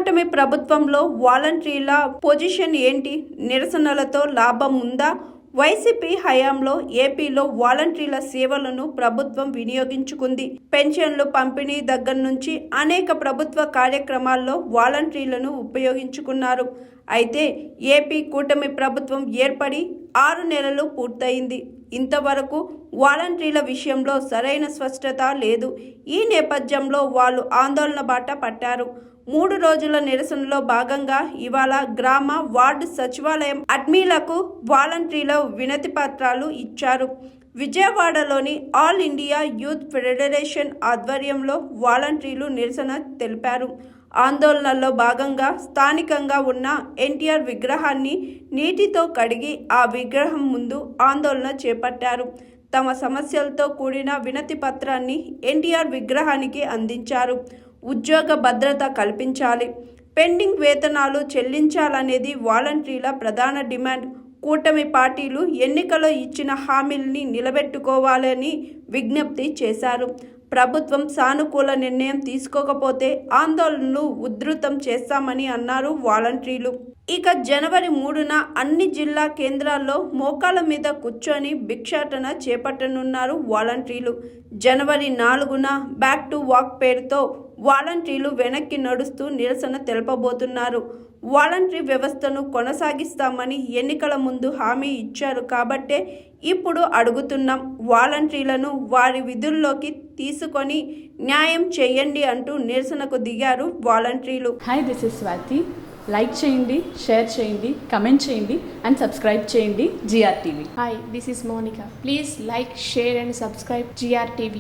కూటమి ప్రభుత్వంలో వాలంటీర్ల పొజిషన్ ఏంటి? నిరసనలతో లాభం ఉందా? వైసీపీ హయాంలో ఏపీలో వాలంటీర్ల సేవలను ప్రభుత్వం వినియోగించుకుంది. పెన్షన్లు పంపిణీ దగ్గర నుంచి అనేక ప్రభుత్వ కార్యక్రమాల్లో వాలంటీర్లను ఉపయోగించుకున్నారు. అయితే ఏపీ కూటమి ప్రభుత్వం ఏర్పడి 6 నెలలు పూర్తయింది. ఇంతవరకు వాలంటీర్ల విషయంలో సరైన స్పష్టత లేదు. ఈ నేపథ్యంలో వాళ్ళు ఆందోళన బాట పట్టారు. 3 రోజుల నిరసనలో భాగంగా ఇవాళ గ్రామ వార్డు సచివాలయం అడ్మిన్లకు వాలంటీర్ల వినతి పత్రాలు ఇచ్చారు. విజయవాడలోని ఆల్ ఇండియా యూత్ ఫెడరేషన్ ఆధ్వర్యంలో వాలంటీర్లు నిరసన తెలిపారు. ఆందోళనలో భాగంగా స్థానికంగా ఉన్న ఎన్టీఆర్ విగ్రహాన్ని నీటితో కడిగి ఆ విగ్రహం ముందు ఆందోళన చేపట్టారు. తమ సమస్యలతో కూడిన వినతి పత్రాన్ని ఎన్టీఆర్ విగ్రహానికి అందించారు. ఉద్యోగ భద్రత కల్పించాలి, పెండింగ్ వేతనాలు చెల్లించాలనేది వాలంటీర్ల ప్రధాన డిమాండ్. కూటమి పార్టీలు ఎన్నికల్లో ఇచ్చిన హామీల్ని నిలబెట్టుకోవాలని విజ్ఞప్తి చేశారు. ప్రభుత్వం సానుకూల నిర్ణయం తీసుకోకపోతే ఆందోళనలు ఉధృతం చేస్తామని అన్నారు వాలంటీర్లు. ఇక జనవరి 3న అన్ని జిల్లా కేంద్రాల్లో మోకాల మీద కూర్చొని భిక్షాటన చేపట్టనున్నారు వాలంటీర్లు. జనవరి 4న బ్యాక్ టు వాక్ పేరుతో వాలంటీర్లు వెనక్కి నడుస్తూ నిరసన తెలపబోతున్నారు. వాలంటీర్ వ్యవస్థను కొనసాగిస్తామని ఎన్నికల ముందు హామీ ఇచ్చారు కాబట్టే ఇప్పుడు అడుగుతున్నాం. వాలంటీర్లను వారి విధుల్లోకి తీసుకొని న్యాయం చేయండి అంటూ నిరసనకు దిగారు వాలంటీర్లు. Hi, this is Swathi. Like చేయండి, షేర్ చేయండి, కమెంట్ చేయండి అండ్ సబ్స్క్రైబ్ చేయండి GR TV. Hi, this is Monica. Please like, share and subscribe GR TV.